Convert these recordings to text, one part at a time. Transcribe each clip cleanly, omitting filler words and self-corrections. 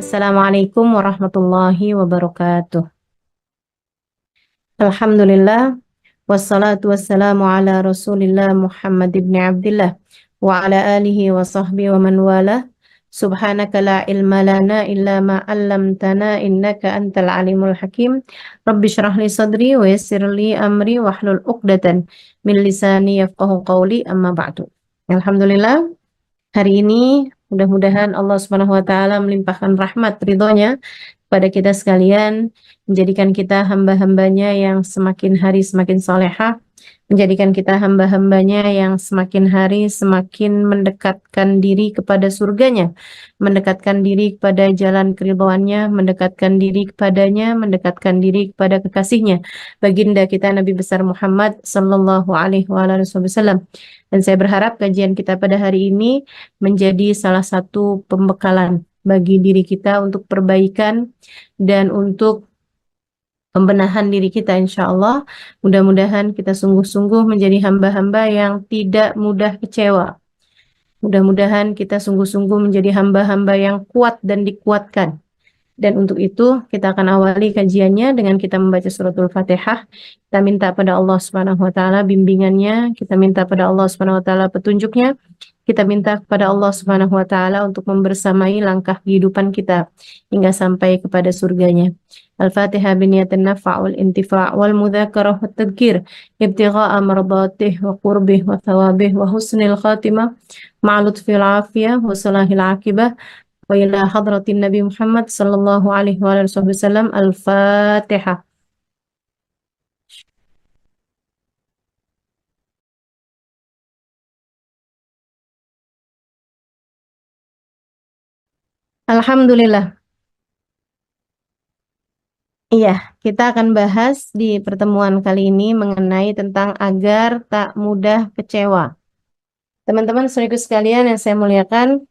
Assalamualaikum warahmatullahi wabarakatuh. Alhamdulillah, wassalatu wassalamu ala rasulillah Muhammad ibn Abdullah wa ala alihi wa sahbihi wa man wala. Subhanaka la ilma lana illa ma 'allamtana innaka antal alimul hakim. Rabbi shrah li sadri wa yassir li amri wahlul 'uqdatan min lisani yafqahu qawli amma ba'du. Alhamdulillah, hari ini mudah-mudahan Allah Subhanahu wa taala melimpahkan rahmat ridhonya pada kita sekalian, menjadikan kita hamba-hambanya yang semakin hari semakin solehah, menjadikan kita hamba-hambanya yang semakin hari semakin mendekatkan diri kepada surganya, mendekatkan diri kepada jalan keridhoannya, mendekatkan diri kepadanya, mendekatkan diri kepada kekasihnya, baginda kita Nabi besar Muhammad Sallallahu Alaihi Wasallam. Dan saya berharap kajian kita pada hari ini menjadi salah satu pembekalan bagi diri kita untuk perbaikan dan untuk pembenahan diri kita, insya Allah. Mudah-mudahan kita sungguh-sungguh menjadi hamba-hamba yang tidak mudah kecewa. Mudah-mudahan kita sungguh-sungguh menjadi hamba-hamba yang kuat dan dikuatkan. Dan untuk itu kita akan awali kajiannya dengan kita membaca suratul Fatihah. Kita minta pada Allah Subhanahu wa taala bimbingannya, kita minta pada Allah Subhanahu wa taala petunjuknya. Kita minta kepada Allah Subhanahu wa taala untuk membersamai langkah kehidupan kita hingga sampai kepada surganya. Al-Fatihah biniyatin nafa' wal intifa' wal mudzakarah wat tadhkir ibtigha'a mardatih wa qurbih wa thawabih wa husnil khatimah ma'a lutfil afiyah wa salahil akibah wa ila hadratin Nabi Muhammad sallallahu alaihi wasallam. Al-Fatihah. Alhamdulillah. Iya, kita akan bahas di pertemuan kali ini mengenai tentang agar tak mudah kecewa. Teman-teman saudaraku sekalian yang saya muliakan,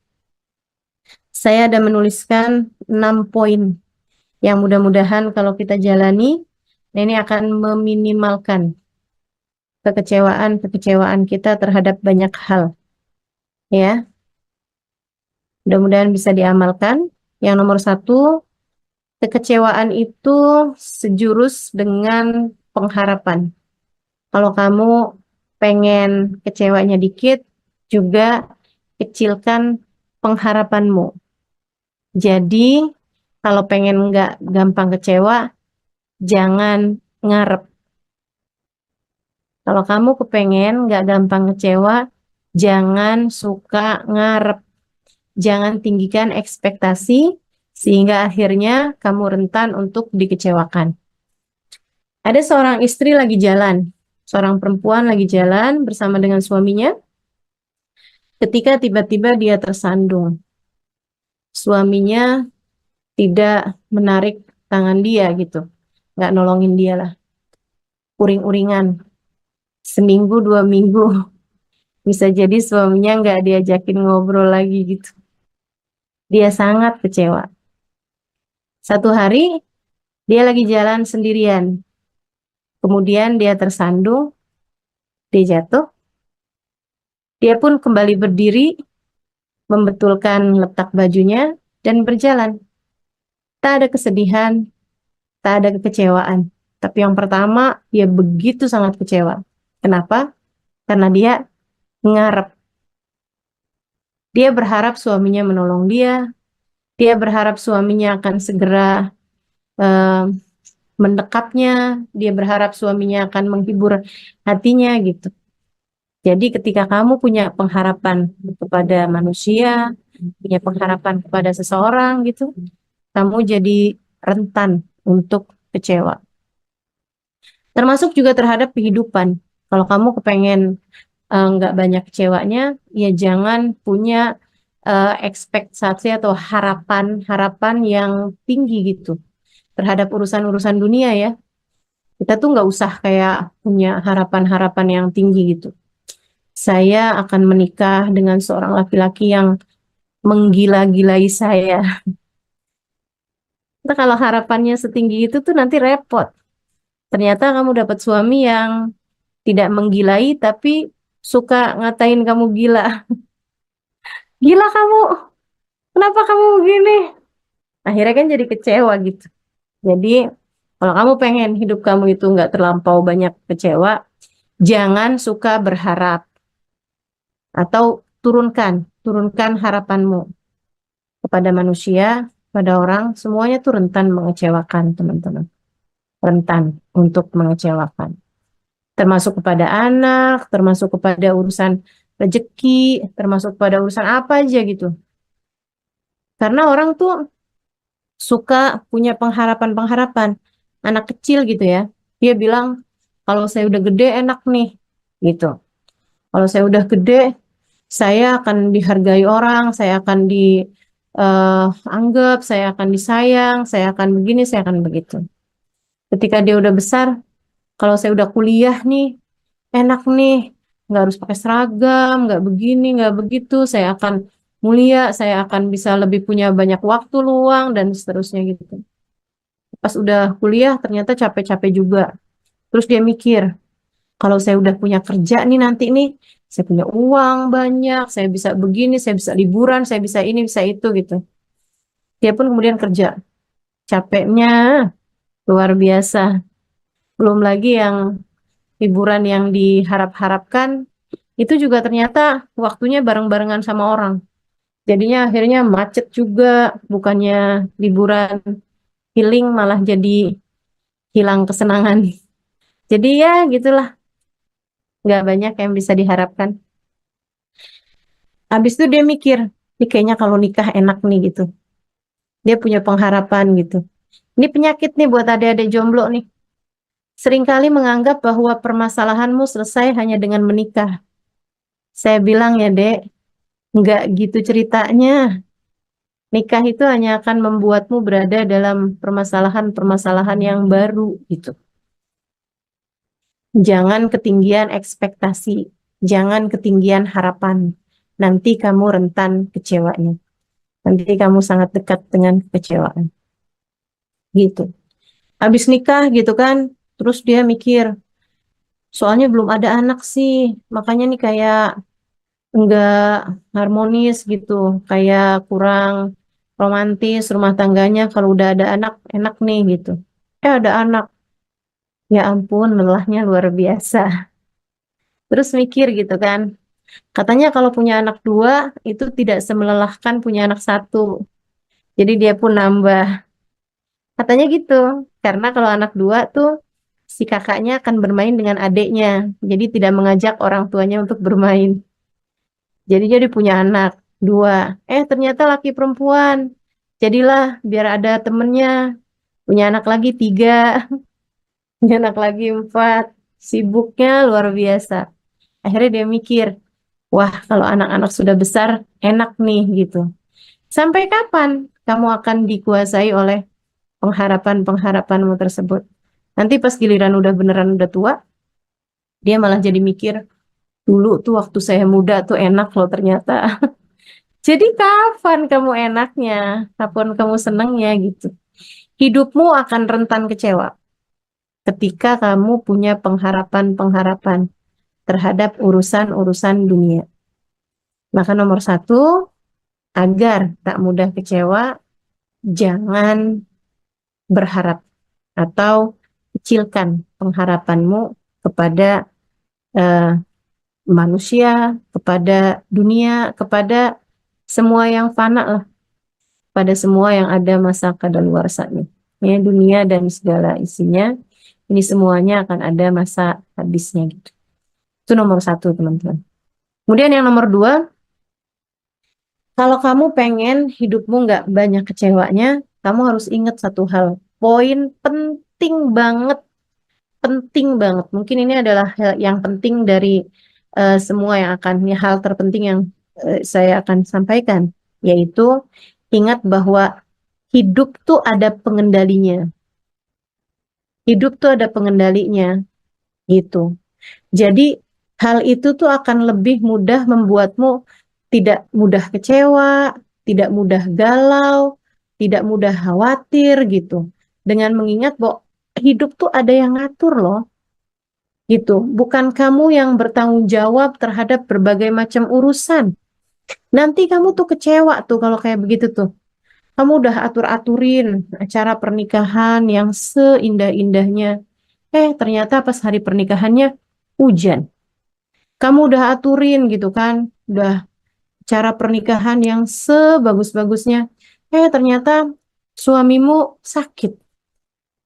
saya ada menuliskan 6 poin yang mudah-mudahan kalau kita jalani, ini akan meminimalkan kekecewaan kita terhadap banyak hal. Ya, mudah-mudahan bisa diamalkan. Yang nomor 1, kekecewaan itu sejurus dengan pengharapan. Kalau kamu pengen kecewanya dikit, juga kecilkan pengharapanmu. Jadi, kalau pengen nggak gampang kecewa, jangan ngarep. Kalau kamu kepengen nggak gampang kecewa, jangan suka ngarep. Jangan tinggikan ekspektasi, sehingga akhirnya kamu rentan untuk dikecewakan. Ada seorang istri lagi jalan, seorang perempuan lagi jalan bersama dengan suaminya, ketika tiba-tiba dia tersandung. Suaminya tidak menarik tangan dia gitu, nggak nolongin dia lah. Uring-uringan, seminggu 2 minggu, bisa jadi suaminya nggak diajakin ngobrol lagi gitu. Dia sangat kecewa. Satu hari, dia lagi jalan sendirian. Kemudian dia tersandung, dia jatuh. Dia pun kembali berdiri, membetulkan letak bajunya, dan berjalan. Tak ada kesedihan, tak ada kekecewaan. Tapi yang pertama, dia begitu sangat kecewa. Kenapa? Karena dia ngarep. Dia berharap suaminya menolong dia. Dia berharap suaminya akan segera eh, mendekapnya. Dia berharap suaminya akan menghibur hatinya gitu. Jadi ketika kamu punya pengharapan kepada manusia, punya pengharapan kepada seseorang gitu, kamu jadi rentan untuk kecewa. Termasuk juga terhadap kehidupan. Kalau kamu kepengen nggak banyak kecewanya, ya jangan punya ekspektasi atau harapan-harapan yang tinggi gitu terhadap urusan-urusan dunia ya. Kita tuh nggak usah kayak punya harapan-harapan yang tinggi gitu. Saya akan menikah dengan seorang laki-laki yang menggila-gilai saya. Nah, kalau harapannya setinggi itu tuh nanti repot. Ternyata kamu dapat suami yang tidak menggilai tapi suka ngatain kamu gila. Gila kamu, kenapa kamu begini? Akhirnya kan jadi kecewa gitu. Jadi kalau kamu pengen hidup kamu itu nggak terlampau banyak kecewa, jangan suka berharap atau turunkan harapanmu kepada manusia, pada orang, semuanya tuh rentan mengecewakan teman-teman. Rentan untuk mengecewakan. Termasuk kepada anak, termasuk kepada urusan rezeki, termasuk pada urusan apa aja gitu. Karena orang tuh suka punya pengharapan-pengharapan. Anak kecil gitu ya, dia bilang, kalau saya udah gede enak nih, gitu. Kalau saya udah gede, saya akan dihargai orang, saya akan dianggap, saya akan disayang, saya akan begini, saya akan begitu. Ketika dia udah besar, kalau saya udah kuliah nih, enak nih, nggak harus pakai seragam, nggak begini, nggak begitu, saya akan mulia, saya akan bisa lebih punya banyak waktu luang, dan seterusnya gitu. Pas udah kuliah, ternyata capek-capek juga. Terus dia mikir, kalau saya udah punya kerja nih nanti nih, saya punya uang banyak, saya bisa begini, saya bisa liburan, saya bisa ini, bisa itu gitu. Dia pun kemudian kerja. Capeknya luar biasa. Belum lagi yang liburan yang diharap-harapkan, itu juga ternyata waktunya bareng-barengan sama orang. Jadinya akhirnya macet juga, bukannya liburan healing, malah jadi hilang kesenangan. Jadi ya gitulah, nggak banyak yang bisa diharapkan. Habis itu dia mikir, ini kayaknya kalau nikah enak nih gitu. Dia punya pengharapan gitu. Ini penyakit nih buat adik-adik jomblo nih. Seringkali menganggap bahwa permasalahanmu selesai hanya dengan menikah. Saya bilang ya dek, nggak gitu ceritanya. Nikah itu hanya akan membuatmu berada dalam permasalahan-permasalahan yang baru gitu. Jangan ketinggian ekspektasi, jangan ketinggian harapan. Nanti kamu rentan kecewanya. Nanti kamu sangat dekat dengan kekecewaan. Gitu. Habis nikah gitu kan, terus dia mikir, soalnya belum ada anak sih, makanya nih kayak enggak harmonis gitu, kayak kurang romantis rumah tangganya. Kalau udah ada anak, enak nih gitu. Ada anak, ya ampun, lelahnya luar biasa. Terus mikir gitu kan, katanya kalau punya anak dua, itu tidak semelelahkan punya anak satu. Jadi dia pun nambah. Katanya gitu, karena kalau anak dua tuh si kakaknya akan bermain dengan adiknya, jadi tidak mengajak orang tuanya untuk bermain. Jadi punya anak dua, ternyata laki perempuan. Jadilah biar ada temennya, punya anak lagi tiga, punya anak lagi empat, sibuknya luar biasa. Akhirnya dia mikir, wah kalau anak-anak sudah besar enak nih gitu. Sampai kapan kamu akan dikuasai oleh pengharapan-pengharapanmu tersebut? Nanti pas giliran udah beneran udah tua, dia malah jadi mikir, dulu tuh waktu saya muda tuh enak loh ternyata. Jadi kapan kamu enaknya? Kapan kamu senangnya gitu? Hidupmu akan rentan kecewa ketika kamu punya pengharapan-pengharapan terhadap urusan-urusan dunia. Maka nomor satu, agar tak mudah kecewa, jangan berharap atau kecilkan pengharapanmu kepada eh, manusia, kepada dunia, kepada semua yang fana lah, pada semua yang ada masa kadaluarsanya. Ya, dunia dan segala isinya, ini semuanya akan ada masa habisnya gitu. Itu nomor satu, teman-teman. Kemudian yang nomor dua, kalau kamu pengen hidupmu nggak banyak kecewanya, kamu harus ingat satu hal. Poin penting banget. Mungkin ini adalah hal yang penting dari semua yang akan, ini hal terpenting yang saya akan sampaikan, yaitu ingat bahwa hidup tuh ada pengendalinya. Hidup tuh ada pengendalinya, gitu. Jadi hal itu tuh akan lebih mudah membuatmu tidak mudah kecewa, tidak mudah galau, tidak mudah khawatir gitu. Dengan mengingat bahwa hidup tuh ada yang ngatur loh, gitu. Bukan kamu yang bertanggung jawab terhadap berbagai macam urusan. Nanti kamu tuh kecewa tuh kalau kayak begitu tuh. Kamu udah atur-aturin acara pernikahan yang seindah-indahnya. Ternyata pas hari pernikahannya hujan. Kamu udah aturin gitu kan, udah cara pernikahan yang sebagus-bagusnya. Ternyata suamimu sakit.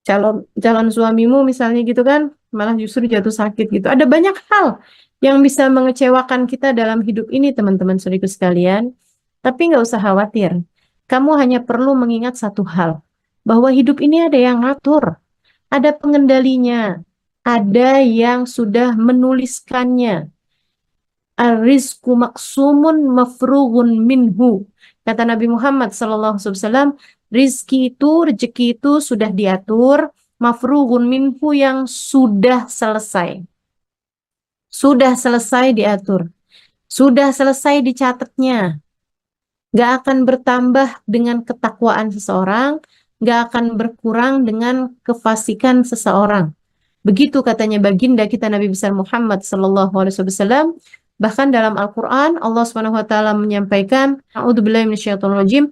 Calon calon suamimu misalnya gitu kan, malah justru jatuh sakit gitu. Ada banyak hal yang bisa mengecewakan kita dalam hidup ini, teman-teman saudaraku sekalian. Tapi nggak usah khawatir. Kamu hanya perlu mengingat satu hal, bahwa hidup ini ada yang ngatur, ada pengendalinya, ada yang sudah menuliskannya. Ar-rizqu maksumun mafrughun minhu. Kata Nabi Muhammad SAW, rizki itu, rezeki itu sudah diatur, mafrughun minhu yang sudah selesai. Sudah selesai diatur. Sudah selesai dicatatnya. Gak akan bertambah dengan ketakwaan seseorang, gak akan berkurang dengan kefasikan seseorang. Begitu katanya baginda kita Nabi besar Muhammad sallallahu alaihi wasallam. Bahkan dalam Al-Qur'an Allah Subhanahu wa taala menyampaikan, a'udzubillahi minasyaitonir rajim,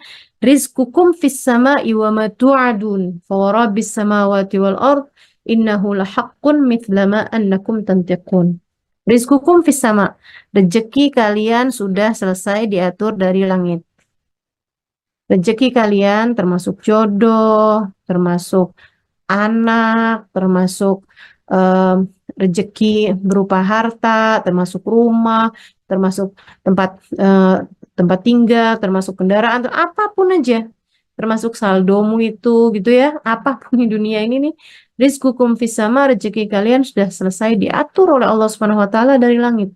rizqukum fis sama'i wa ma tu'adun, fa rabbis samawati wal ard innahu lahaqqun mithla ma annakum tantiqun. Rizqukum fis sama, rezeki kalian sudah selesai diatur dari langit. Rezeki kalian termasuk jodoh, termasuk anak, termasuk em, rezeki berupa harta, termasuk rumah, termasuk tempat tempat tinggal, termasuk kendaraan, apapun aja, termasuk saldomu itu gitu ya, apapun di dunia ini nih, rizqukum fis sama, rezeki kalian sudah selesai diatur oleh Allah Subhanahu wa taala dari langit.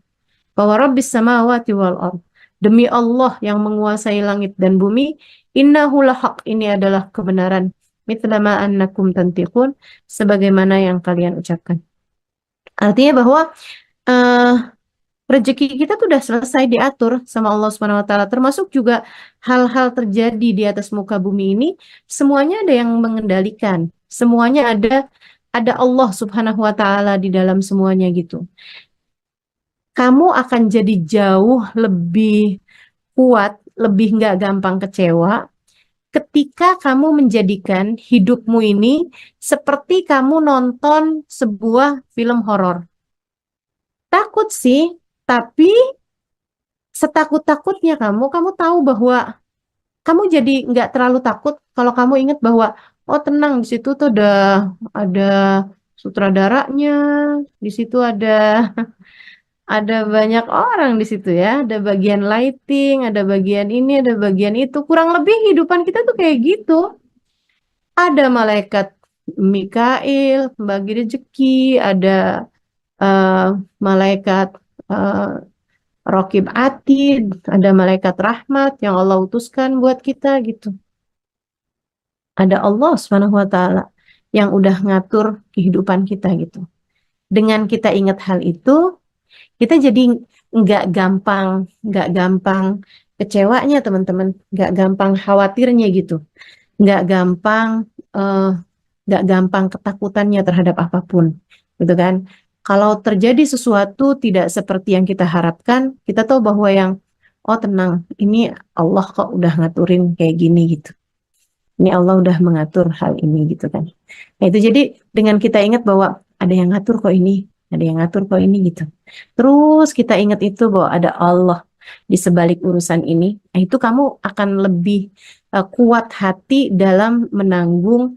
Bahwa Rabbis samawati wal ard. Demi Allah yang menguasai langit dan bumi, innahu lahaq, ini adalah kebenaran. Mithla ma annakum tantiqun, sebagaimana yang kalian ucapkan. Artinya bahwa eh, rezeki kita tuh udah selesai diatur sama Allah Subhanahu wa taala, termasuk juga hal-hal terjadi di atas muka bumi ini, semuanya ada yang mengendalikan. Semuanya ada Allah Subhanahu wa taala di dalam semuanya gitu. Kamu akan jadi jauh lebih kuat, lebih nggak gampang kecewa ketika kamu menjadikan hidupmu ini seperti kamu nonton sebuah film horor. Takut sih, tapi setakut-takutnya kamu tahu bahwa kamu jadi nggak terlalu takut kalau kamu ingat bahwa oh tenang, di situ tuh ada sutradaranya, di situ ada banyak orang di situ ya, ada bagian lighting, ada bagian ini, ada bagian itu. Kurang lebih kehidupan kita tuh kayak gitu. Ada malaikat Mikail, bagi rezeki, ada eh, malaikat eh, Raqib Atid, ada malaikat rahmat yang Allah utuskan buat kita gitu. Ada Allah Subhanahu wa taala yang udah ngatur kehidupan kita gitu. Dengan kita ingat hal itu, kita jadi nggak gampang kecewanya teman-teman, nggak gampang khawatirnya gitu, nggak gampang eh, nggak gampang ketakutannya terhadap apapun, gitu kan? Kalau terjadi sesuatu tidak seperti yang kita harapkan, kita tahu bahwa yang oh tenang, ini Allah kok udah ngaturin kayak gini gitu. Ini Allah udah mengatur hal ini gitu kan. Nah itu jadi dengan kita ingat bahwa ada yang ngatur kok ini, ada yang ngatur kok ini gitu. Terus kita ingat itu bahwa ada Allah di sebalik urusan ini. Nah itu kamu akan lebih kuat hati dalam menanggung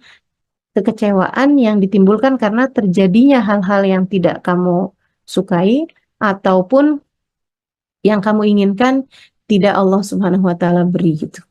kekecewaan yang ditimbulkan karena terjadinya hal-hal yang tidak kamu sukai ataupun yang kamu inginkan tidak Allah Subhanahu wa taala beri gitu.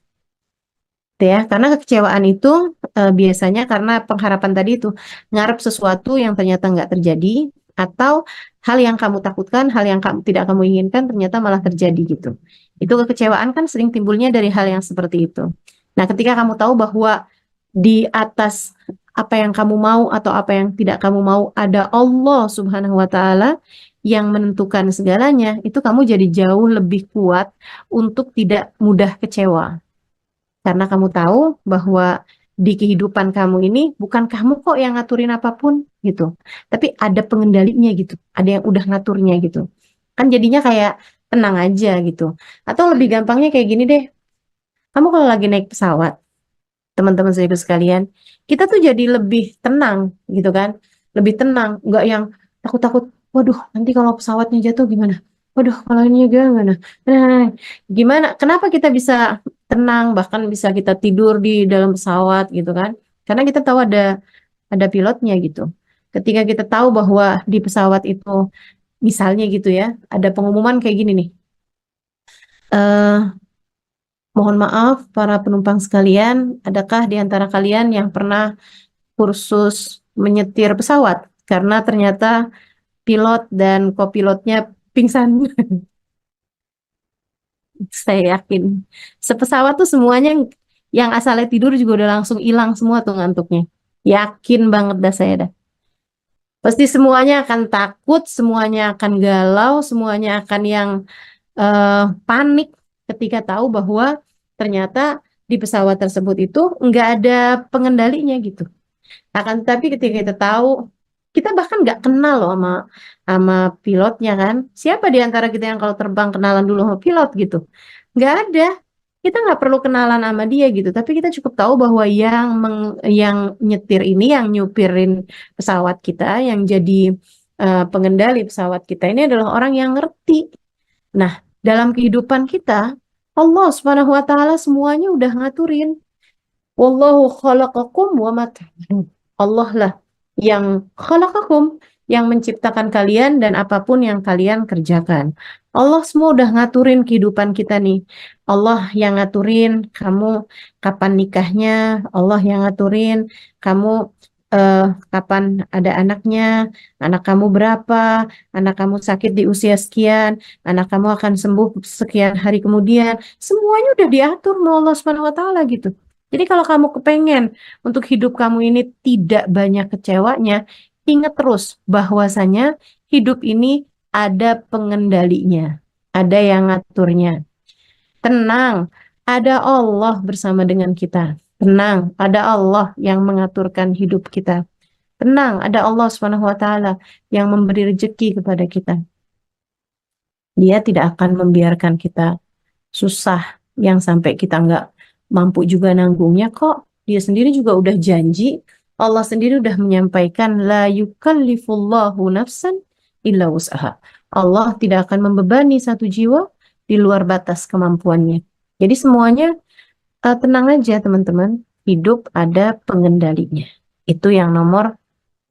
Gitu ya, karena kekecewaan itu biasanya karena pengharapan tadi itu ngarep sesuatu yang ternyata nggak terjadi atau hal yang kamu takutkan, hal yang tidak kamu inginkan ternyata malah terjadi gitu. Itu kekecewaan kan sering timbulnya dari hal yang seperti itu. Nah, ketika kamu tahu bahwa di atas apa yang kamu mau atau apa yang tidak kamu mau ada Allah Subhanahu wa taala yang menentukan segalanya, itu kamu jadi jauh lebih kuat untuk tidak mudah kecewa. Karena kamu tahu bahwa di kehidupan kamu ini bukan kamu kok yang ngaturin apapun gitu. Tapi ada pengendalinya gitu. Ada yang udah ngaturnya gitu. Kan jadinya kayak tenang aja gitu. Atau lebih gampangnya kayak gini deh. Kamu kalau lagi naik pesawat, teman-teman saya sekalian, kita tuh jadi lebih tenang gitu kan, lebih tenang, nggak yang takut-takut, waduh nanti kalau pesawatnya jatuh gimana, waduh kalau ini gimana, nah, gimana, kenapa kita bisa tenang, bahkan bisa kita tidur di dalam pesawat gitu kan, karena kita tahu ada pilotnya gitu. Ketika kita tahu bahwa di pesawat itu misalnya gitu ya, ada pengumuman kayak gini nih, eh mohon maaf para penumpang sekalian, adakah di antara kalian yang pernah kursus menyetir pesawat? Karena ternyata pilot dan kopilotnya pingsan. Saya yakin. Sepesawat tuh semuanya yang asalnya tidur juga udah langsung hilang semua tuh ngantuknya. Yakin banget dah saya dah. Pasti semuanya akan takut, semuanya akan galau, semuanya akan yang panik ketika tahu bahwa ternyata di pesawat tersebut itu nggak ada pengendalinya gitu. Akan tetapi ketika kita tahu, kita bahkan nggak kenal loh sama pilotnya kan. Siapa di antara kita yang kalau terbang kenalan dulu sama pilot gitu? Nggak ada. Kita nggak perlu kenalan sama dia gitu. Tapi kita cukup tahu bahwa yang nyetir ini, yang nyupirin pesawat kita, yang jadi pengendali pesawat kita ini adalah orang yang ngerti. Nah, dalam kehidupan kita, Allah Subhanahu wa taala semuanya udah ngaturin. Wallahu khalaqakum wa ma ta'malun. Allah lah yang khalaqakum, yang menciptakan kalian dan apapun yang kalian kerjakan. Allah semua udah ngaturin kehidupan kita nih. Allah yang ngaturin kamu kapan nikahnya, Allah yang ngaturin kamu eh, kapan ada anaknya, anak kamu berapa, anak kamu sakit di usia sekian, anak kamu akan sembuh sekian hari kemudian. Semuanya udah diatur sama Allah Subhanahu wa taala gitu. Jadi kalau kamu kepengen untuk hidup kamu ini tidak banyak kecewanya, ingat terus bahwasanya hidup ini ada pengendalinya, ada yang ngaturnya. Tenang, ada Allah bersama dengan kita. Tenang, ada Allah yang mengaturkan hidup kita. Tenang, ada Allah Subhanahu wa taala yang memberi rezeki kepada kita. Dia tidak akan membiarkan kita susah yang sampai kita nggak mampu juga nanggungnya kok. Dia sendiri juga udah janji, Allah sendiri udah menyampaikan la yukallifullahu nafsan illa wus'aha. Allah tidak akan membebani satu jiwa di luar batas kemampuannya. Jadi semuanya tenang aja teman-teman, hidup ada pengendalinya. Itu yang nomor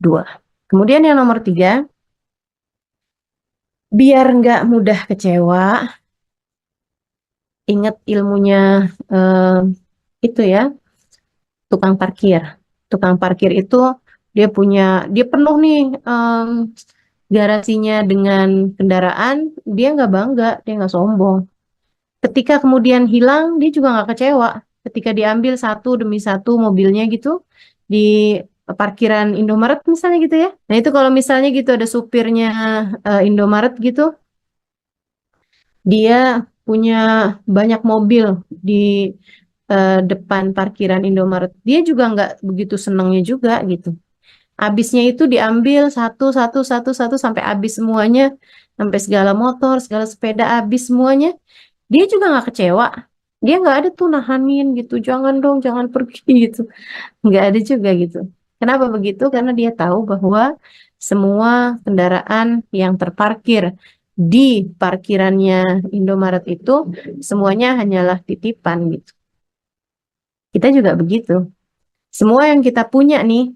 2. Kemudian yang nomor 3, biar nggak mudah kecewa, ingat ilmunya eh, itu ya, tukang parkir. Tukang parkir itu dia penuh nih garasinya dengan kendaraan, dia nggak bangga, dia nggak sombong. Ketika kemudian hilang, dia juga nggak kecewa. Ketika diambil satu demi satu mobilnya gitu di parkiran Indomaret misalnya gitu ya. Nah itu kalau misalnya gitu ada supirnya Indomaret gitu, dia punya banyak mobil di depan parkiran Indomaret. Dia juga nggak begitu senangnya juga gitu. Habisnya itu diambil satu, satu, satu, satu sampai habis semuanya, sampai segala motor, segala sepeda habis semuanya. Dia juga nggak kecewa. Dia nggak ada tuh nahanin gitu, jangan dong, jangan pergi gitu. Nggak ada juga gitu. Kenapa begitu? Karena dia tahu bahwa semua kendaraan yang terparkir di parkirannya Indomaret itu semuanya hanyalah titipan gitu. Kita juga begitu. Semua yang kita punya nih,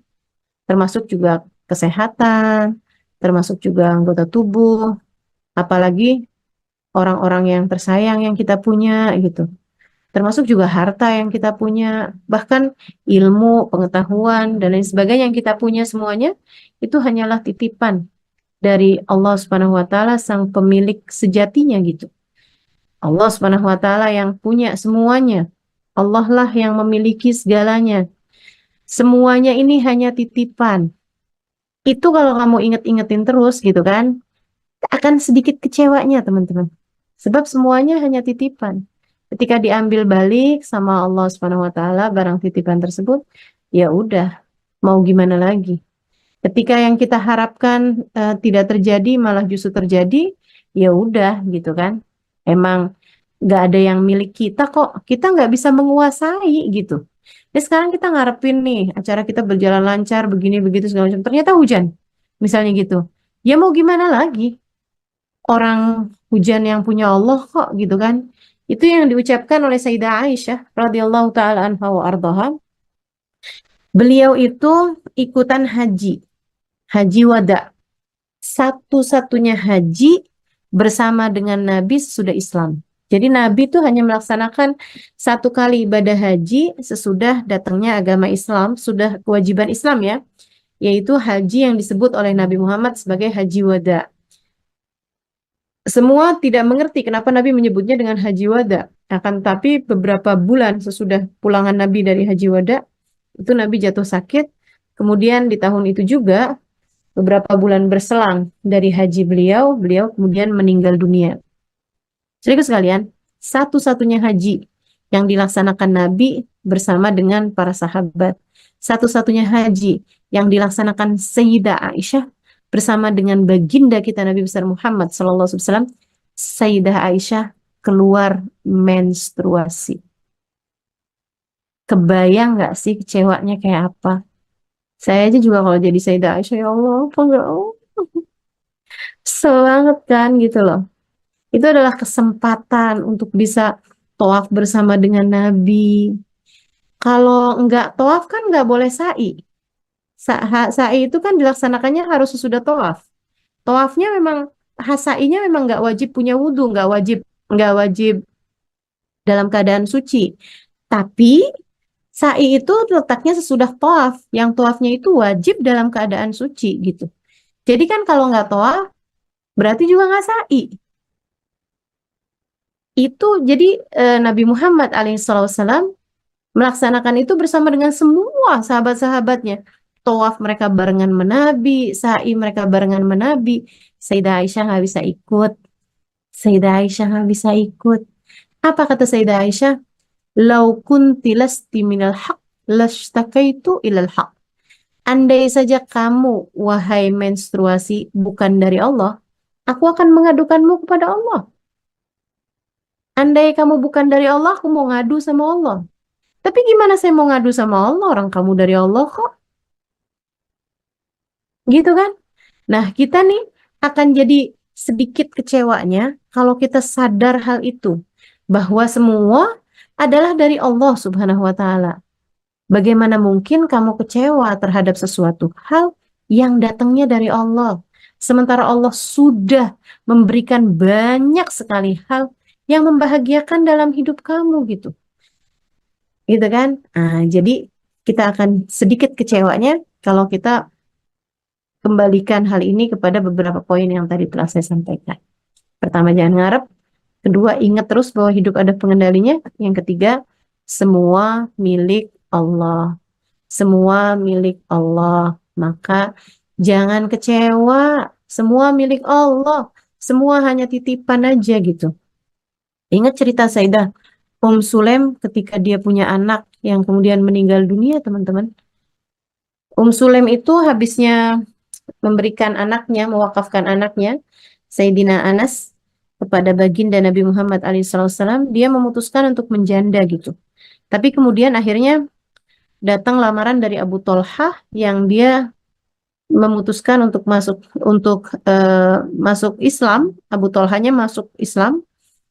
termasuk juga kesehatan, termasuk juga anggota tubuh, apalagi orang-orang yang tersayang yang kita punya gitu. Termasuk juga harta yang kita punya, bahkan ilmu, pengetahuan, dan lain sebagainya yang kita punya semuanya, itu hanyalah titipan dari Allah Subhanahu wa taala sang pemilik sejatinya gitu. Allah Subhanahu wa taala yang punya semuanya. Allah lah yang memiliki segalanya. Semuanya ini hanya titipan. Itu kalau kamu inget-ingetin terus gitu kan, akan sedikit kecewanya teman-teman. Sebab semuanya hanya titipan. Ketika diambil balik sama Allah Subhanahu wa taala barang titipan tersebut, ya udah, mau gimana lagi? Ketika yang kita harapkan tidak terjadi malah justru terjadi, ya udah gitu kan. Emang nggak ada yang milik kita kok. Kita nggak bisa menguasai gitu. Dan sekarang kita ngarepin nih acara kita berjalan lancar begini begitu segala macam. Ternyata hujan, misalnya gitu. Ya mau gimana lagi? Orang hujan yang punya Allah kok gitu kan? Itu yang diucapkan oleh Sayyidah Aisyah radhiyallahu taala anha wa ardhaha. Beliau itu ikutan haji, haji wada. Satu-satunya haji bersama dengan Nabi sesudah Islam. Jadi Nabi itu hanya melaksanakan satu kali ibadah haji sesudah datangnya agama Islam, sudah kewajiban Islam ya, yaitu haji yang disebut oleh Nabi Muhammad sebagai haji wada. Semua tidak mengerti kenapa Nabi menyebutnya dengan haji wada. Akan tetapi beberapa bulan sesudah pulangan Nabi dari haji wada, itu Nabi jatuh sakit. Kemudian di tahun itu juga, beberapa bulan berselang dari haji beliau, beliau kemudian meninggal dunia. Saudaraku sekalian, satu-satunya haji yang dilaksanakan Nabi bersama dengan para sahabat. Satu-satunya haji yang dilaksanakan Sayyidah Aisyah bersama dengan baginda kita Nabi besar Muhammad SAW. Sayyidah Aisyah keluar menstruasi. Kebayang nggak sih kecewanya kayak apa? Saya aja juga kalau jadi Sayyidah Aisyah, ya Allah, apa enggak? Oh, kesel banget kan gitu loh. Itu adalah kesempatan untuk bisa tawaf bersama dengan Nabi. Kalau enggak tawaf kan enggak boleh sa'i. Sa'i itu kan dilaksanakannya harus sesudah tawaf. Tawafnya memang, sa'inya memang enggak wajib punya wudhu, enggak wajib dalam keadaan suci. Tapi sa'i itu letaknya sesudah tawaf. Yang tawafnya itu wajib dalam keadaan suci gitu. Jadi kan kalau enggak tawaf berarti juga enggak sa'i. Itu jadi Nabi Muhammad alaihissalam melaksanakan itu bersama dengan semua sahabat-sahabatnya. Tawaf mereka barengan menabi, sa'i mereka barengan menabi. Sayyidah Aisyah nggak bisa ikut. Sayyidah Aisyah nggak bisa ikut. Apa kata Sayyidah Aisyah? Lau kunti lasti minal haq, lastakaitu ilal haq. Andai saja kamu, wahai menstruasi, bukan dari Allah, aku akan mengadukanmu kepada Allah. Andai kamu bukan dari Allah, aku mau ngadu sama Allah. Tapi gimana saya mau ngadu sama Allah, orang kamu dari Allah kok? Gitu kan? Nah, kita nih akan jadi sedikit kecewanya kalau kita sadar hal itu. Bahwa semua adalah dari Allah Subhanahu wa Ta'ala. Bagaimana mungkin kamu kecewa terhadap sesuatu hal yang datangnya dari Allah? Sementara Allah sudah memberikan banyak sekali hal yang membahagiakan dalam hidup kamu gitu. Gitu kan? Nah, jadi kita akan sedikit kecewanya kalau kita kembalikan hal ini kepada beberapa poin yang tadi telah saya sampaikan. Pertama, jangan ngarep. Kedua, ingat terus bahwa hidup ada pengendalinya. Yang ketiga, semua milik Allah. Semua milik Allah. Maka jangan kecewa. Semua milik Allah. Semua hanya titipan aja gitu. Ingat cerita Sayyidah Sulaim ketika dia punya anak yang kemudian meninggal dunia, teman-teman. Sulaim itu habisnya memberikan anaknya, mewakafkan anaknya, Sayyidina Anas, kepada baginda Nabi Muhammad alaihissalam, dia memutuskan untuk menjanda gitu. Tapi kemudian akhirnya datang lamaran dari Abu Tolhah yang dia memutuskan untuk masuk Islam. Abu Tolhahnya masuk Islam,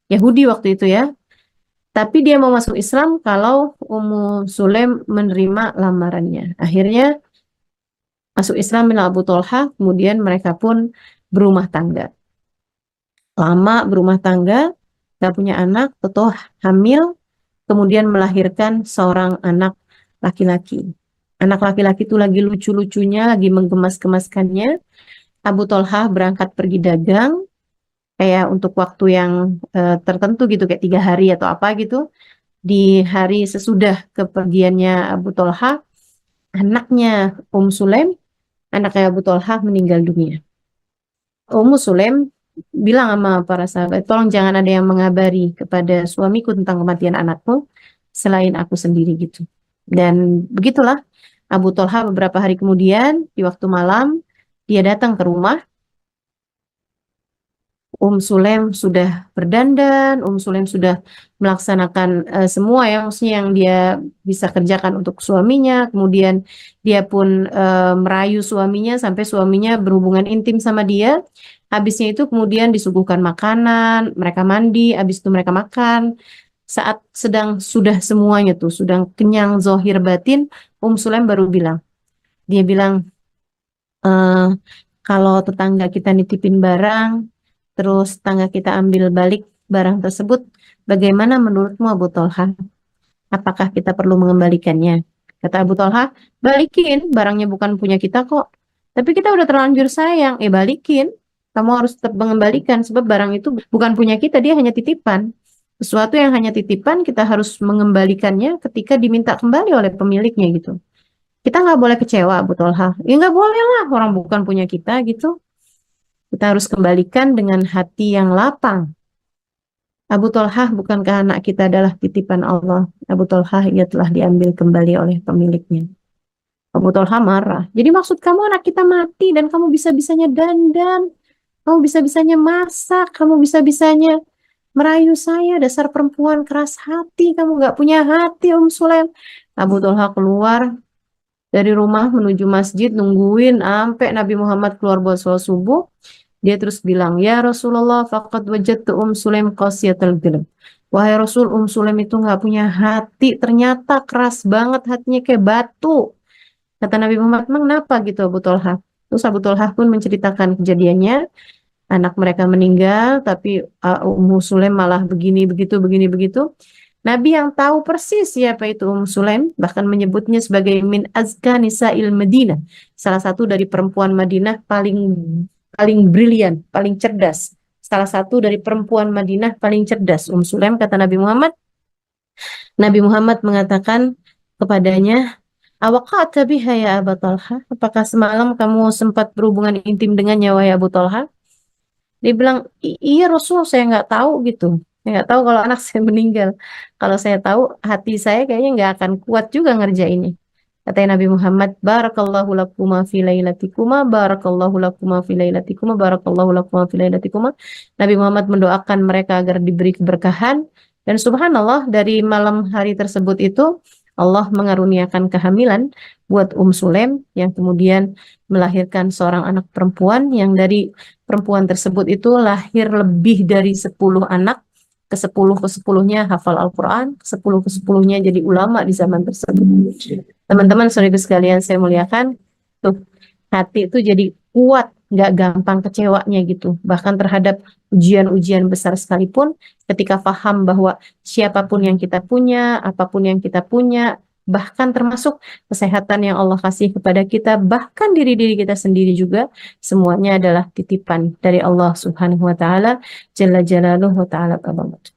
Yahudi waktu itu ya. Tapi dia mau masuk Islam kalau Ummu Sulaim menerima lamarannya. Akhirnya masuk Islam bin Abu Tolhah, kemudian mereka pun berumah tangga. Lama berumah tangga, gak punya anak, totoh hamil, kemudian melahirkan seorang anak laki-laki. Anak laki-laki itu lagi lucu-lucunya, lagi menggemas-gemaskannya. Abu Tolhah berangkat pergi dagang, kayak untuk waktu yang tertentu gitu, kayak 3 hari atau apa gitu. Di hari sesudah kepergiannya Abu Tolhah, anaknya Sulaim, anaknya Abu Tolhah meninggal dunia. Sulaim bilang sama para sahabat, tolong jangan ada yang mengabari kepada suamiku tentang kematian anakku selain aku sendiri gitu. Dan begitulah Abu Tolhah beberapa hari kemudian di waktu malam dia datang ke rumah. Sulaim sudah berdandan, Sulaim sudah melaksanakan semua ya, maksudnya yang dia bisa kerjakan untuk suaminya. Kemudian dia pun merayu suaminya sampai suaminya berhubungan intim sama dia. Habisnya itu kemudian disuguhkan makanan, mereka mandi, habis itu mereka makan. Saat sedang sudah semuanya tuh, sudah kenyang zohir batin, Sulaim baru bilang, dia bilang, eh, kalau tetangga kita nitipin barang, terus tetangga kita ambil balik barang tersebut, bagaimana menurutmu Abu Tolha? Apakah kita perlu mengembalikannya? Kata Abu Tolha, balikin, barangnya bukan punya kita kok. Tapi kita udah terlanjur sayang, balikin. Kamu harus tetap mengembalikan, sebab barang itu bukan punya kita, dia hanya titipan. Sesuatu yang hanya titipan, kita harus mengembalikannya ketika diminta kembali oleh pemiliknya gitu. Kita nggak boleh kecewa, Abu Tolha. Ya nggak boleh lah, orang bukan punya kita gitu. Kita harus kembalikan dengan hati yang lapang. Abu Tolha, bukankah anak kita adalah titipan Allah? Abu Tolha, ia telah diambil kembali oleh pemiliknya. Abu Tolha marah. Jadi maksud kamu anak kita mati dan kamu bisa-bisanya dandan, kamu bisa-bisanya masak, kamu bisa-bisanya merayu saya, dasar perempuan keras hati, kamu nggak punya hati, Sulaim. Abu Tolha keluar dari rumah menuju masjid, nungguin sampai Nabi Muhammad keluar buat sholat subuh. Dia terus bilang, ya Rasulullah, faqad wajadtu Sulaim qasiyatal qalb. Wahai Rasul, Sulaim itu nggak punya hati, ternyata keras banget hatinya kayak batu. Kata Nabi Muhammad, "Emang kenapa gitu Abu Tolha?" Terus Abu Tolha pun menceritakan kejadiannya, anak mereka meninggal, tapi Sulaim malah begini, begitu, begini, begitu. Nabi yang tahu persis siapa itu Sulaim, bahkan menyebutnya sebagai min azka nisa'il Madinah, salah satu dari perempuan Madinah paling paling brilian, paling cerdas. Salah satu dari perempuan Madinah paling cerdas, Sulaim, kata Nabi Muhammad. Nabi Muhammad mengatakan kepadanya, "Awaqa'ta biha ya Abu Talha? Apakah semalam kamu sempat berhubungan intim dengannya, wahai Abu Talha?" Dia bilang, iya Rasul, saya nggak tahu gitu. Saya nggak tahu kalau anak saya meninggal. Kalau saya tahu, hati saya kayaknya nggak akan kuat juga ngerjainnya. Kata Nabi Muhammad, barakallahu lakuma fi lailatikuma, barakallahu lakuma fi lailatikuma, barakallahu lakuma fi lailatikuma. Nabi Muhammad mendoakan mereka agar diberi keberkahan. Dan subhanallah, dari malam hari tersebut itu, Allah mengaruniakan kehamilan buat Sulaim yang kemudian melahirkan seorang anak perempuan yang dari perempuan tersebut itu lahir lebih dari 10 anak, ke-10-nya hafal Al-Quran, ke-10-nya jadi ulama di zaman tersebut. Teman-teman saudara sekalian saya muliakan, tuh hati itu jadi kuat, nggak gampang kecewanya gitu. Bahkan terhadap ujian-ujian besar sekalipun, ketika paham bahwa siapapun yang kita punya, apapun yang kita punya, bahkan termasuk kesehatan yang Allah kasih kepada kita, bahkan diri-diri kita sendiri juga, semuanya adalah titipan dari Allah Subhanahu wa taala, Jalla Jalaluhu wa taala kabamat.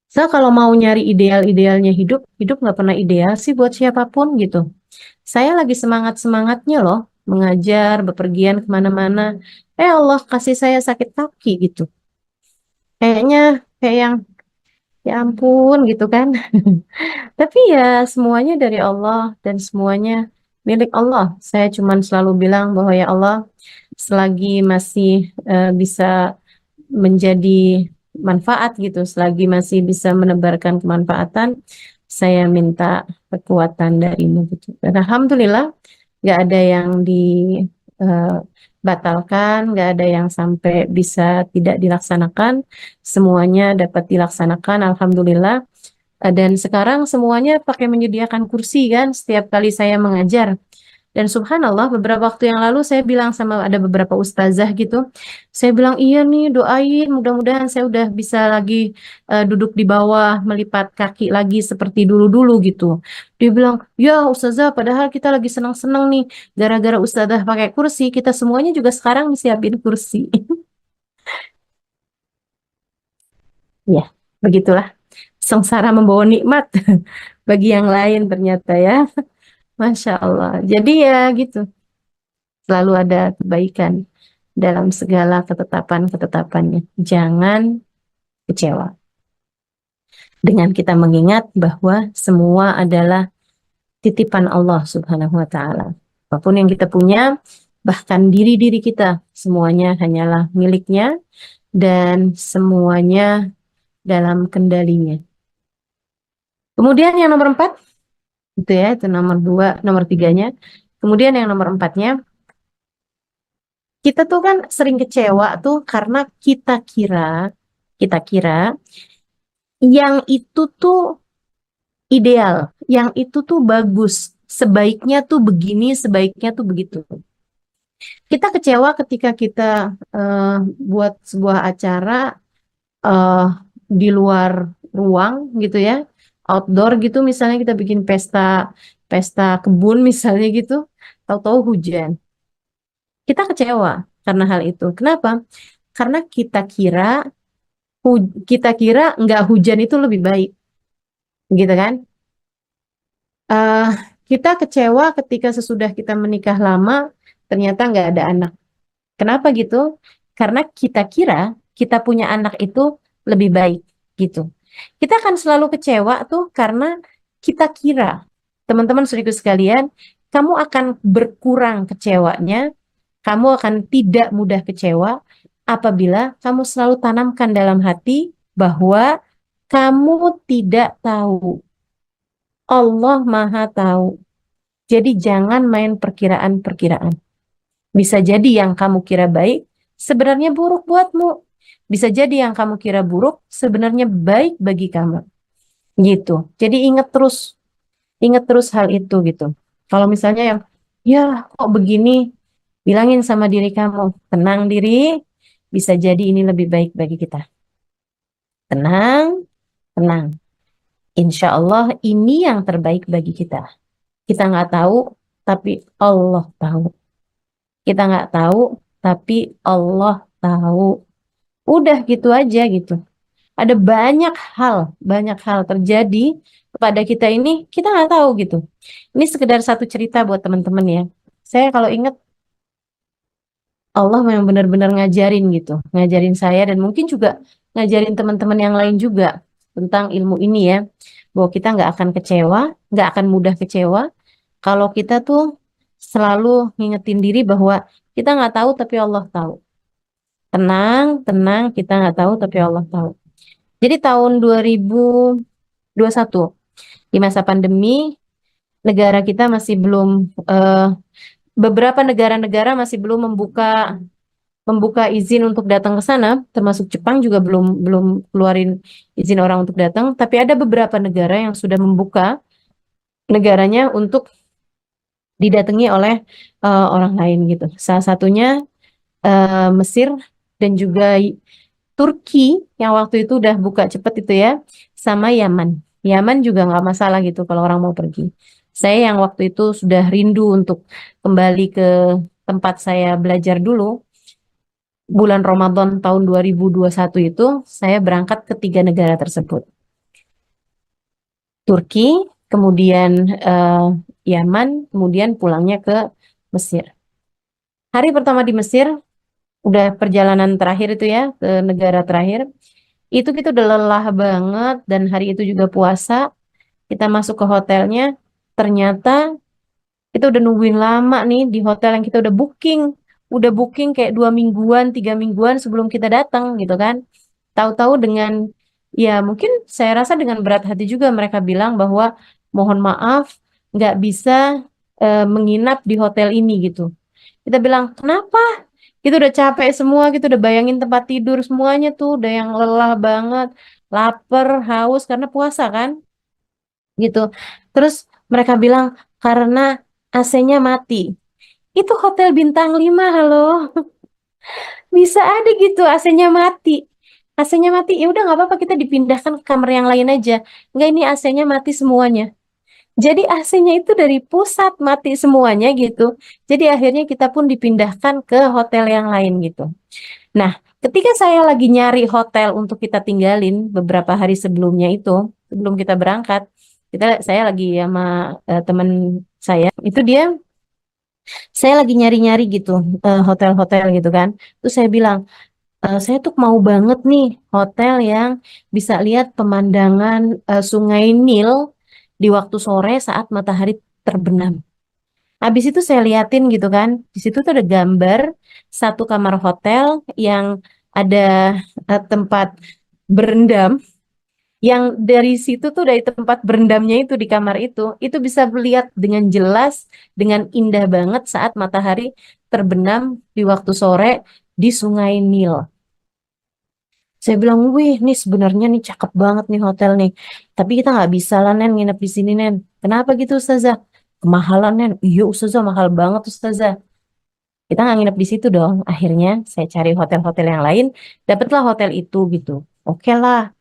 So, kalau mau nyari ideal-idealnya hidup, hidup nggak pernah ideal sih buat siapapun gitu. Saya lagi semangat-semangatnya loh, mengajar, bepergian kemana-mana. Allah kasih saya sakit kaki gitu. Kayaknya kayak yang, ya ampun gitu kan. Tapi ya semuanya dari Allah dan semuanya milik Allah. Saya cuma selalu bilang bahwa ya Allah, selagi masih bisa menjadi manfaat gitu, selagi masih bisa menebarkan kemanfaatan, saya minta kekuatan darimu gitu. Dan alhamdulillah nggak ada yang dibatalkan, nggak ada yang sampai bisa tidak dilaksanakan, semuanya dapat dilaksanakan, alhamdulillah. Dan sekarang semuanya pakai menyediakan kursi kan setiap kali saya mengajar. Dan subhanallah beberapa waktu yang lalu saya bilang sama ada beberapa ustazah gitu. Saya bilang iya nih doain mudah-mudahan saya udah bisa lagi duduk di bawah melipat kaki lagi seperti dulu-dulu gitu. Dia bilang, "Ya ustazah padahal kita lagi senang-senang nih gara-gara ustazah pakai kursi, kita semuanya juga sekarang disiapin kursi." Ya, begitulah. Sengsara membawa nikmat bagi yang lain ternyata ya. Masya Allah. Jadi ya gitu, selalu ada kebaikan dalam segala ketetapan-ketetapannya. Jangan kecewa. Dengan kita mengingat bahwa semua adalah titipan Allah Subhanahu wa taala. Apapun yang kita punya, bahkan diri-diri kita, semuanya hanyalah miliknya dan semuanya dalam kendalinya. Kemudian yang nomor 4, itu ya, itu nomor 2, nomor 3-nya. Kemudian yang nomor 4-nya, kita tuh kan sering kecewa tuh karena kita kira yang itu tuh ideal, yang itu tuh bagus, sebaiknya tuh begini, sebaiknya tuh begitu. Kita kecewa ketika kita buat sebuah acara eh, di luar ruang gitu ya, outdoor gitu, misalnya kita bikin pesta pesta kebun misalnya gitu, tahu-tahu hujan. Kita kecewa karena hal itu. Kenapa? Karena kita kira nggak hujan itu lebih baik, gitu kan? Eh, kita kecewa ketika sesudah kita menikah lama ternyata nggak ada anak. Kenapa gitu? Karena kita kira kita punya anak itu lebih baik gitu. Kita akan selalu kecewa tuh karena kita kira, teman-teman saudaraku sekalian, kamu akan berkurang kecewanya, kamu akan tidak mudah kecewa apabila kamu selalu tanamkan dalam hati bahwa kamu tidak tahu. Allah Maha tahu. Jadi jangan main perkiraan-perkiraan. Bisa jadi yang kamu kira baik, sebenarnya buruk buatmu. Bisa jadi yang kamu kira buruk, sebenarnya baik bagi kamu. Gitu. Jadi ingat terus hal itu gitu. Kalau misalnya yang, ya kok begini, bilangin sama diri kamu, tenang diri, bisa jadi ini lebih baik bagi kita. Tenang, tenang. Insya Allah ini yang terbaik bagi kita. Kita nggak tahu, tapi Allah tahu. Kita nggak tahu, tapi Allah tahu. Udah gitu aja gitu. Ada banyak hal terjadi kepada kita ini, kita nggak tahu gitu. Ini sekedar satu cerita buat teman-teman ya. Saya kalau ingat Allah memang benar-benar ngajarin gitu, ngajarin saya dan mungkin juga ngajarin teman-teman yang lain juga tentang ilmu ini ya, bahwa kita nggak akan kecewa, nggak akan mudah kecewa kalau kita tuh selalu ngingetin diri bahwa kita nggak tahu tapi Allah tahu. Tenang, tenang, kita nggak tahu tapi Allah tahu. Jadi tahun 2021 di masa pandemi, negara kita masih belum beberapa negara-negara masih belum membuka membuka izin untuk datang ke sana, termasuk Jepang juga belum belum keluarin izin orang untuk datang, tapi ada beberapa negara yang sudah membuka negaranya untuk didatangi oleh orang lain gitu. Salah satunya Mesir dan juga Turki yang waktu itu udah buka cepet itu ya, sama Yaman. Yaman juga nggak masalah gitu kalau orang mau pergi. Saya yang waktu itu sudah rindu untuk kembali ke tempat saya belajar dulu, bulan Ramadan tahun 2021 itu, saya berangkat ke 3 negara tersebut. Turki, kemudian Yaman, kemudian pulangnya ke Mesir. Hari pertama di Mesir, udah perjalanan terakhir itu ya, ke negara terakhir. Itu kita udah lelah banget dan hari itu juga puasa. Kita masuk ke hotelnya, ternyata kita udah nungguin lama nih di hotel yang kita udah booking. Udah booking kayak 2 mingguan, 3 mingguan sebelum kita datang gitu kan. Tahu-tahu dengan, ya mungkin saya rasa dengan berat hati juga mereka bilang bahwa mohon maaf nggak bisa menginap di hotel ini gitu. Kita bilang, kenapa? Kita udah capek semua, kita udah bayangin tempat tidur semuanya tuh, udah yang lelah banget, lapar, haus karena puasa kan, gitu. Terus mereka bilang, karena AC-nya mati. Itu hotel bintang 5, halo. Bisa ada gitu AC-nya mati. AC-nya mati, ya udah nggak apa-apa kita dipindahkan ke kamar yang lain aja. Nggak, ini AC-nya mati semuanya. Jadi AC-nya itu dari pusat mati semuanya gitu. Jadi akhirnya kita pun dipindahkan ke hotel yang lain gitu. Nah, ketika saya lagi nyari hotel untuk kita tinggalin beberapa hari sebelumnya itu, sebelum kita berangkat, saya lagi sama teman saya, itu saya lagi nyari-nyari gitu hotel-hotel gitu kan. Terus saya bilang, saya tuh mau banget nih hotel yang bisa lihat pemandangan Sungai Nil di waktu sore saat matahari terbenam. Habis itu saya liatin gitu kan, di situ tuh ada gambar satu kamar hotel yang ada tempat berendam, yang dari situ tuh dari tempat berendamnya itu di kamar itu bisa melihat dengan jelas, dengan indah banget saat matahari terbenam di waktu sore di Sungai Nil. Saya bilang, wih, nih sebenarnya nih cakep banget nih hotel nih. Tapi kita nggak bisa lah, Nen, nginep di sini, Nen. Kenapa gitu, Ustazah? Kemahalan, Nen. Iya, Ustazah, mahal banget, Ustazah. Kita nggak nginep di situ dong. Akhirnya saya cari hotel-hotel yang lain, dapatlah hotel itu gitu. Oke lah,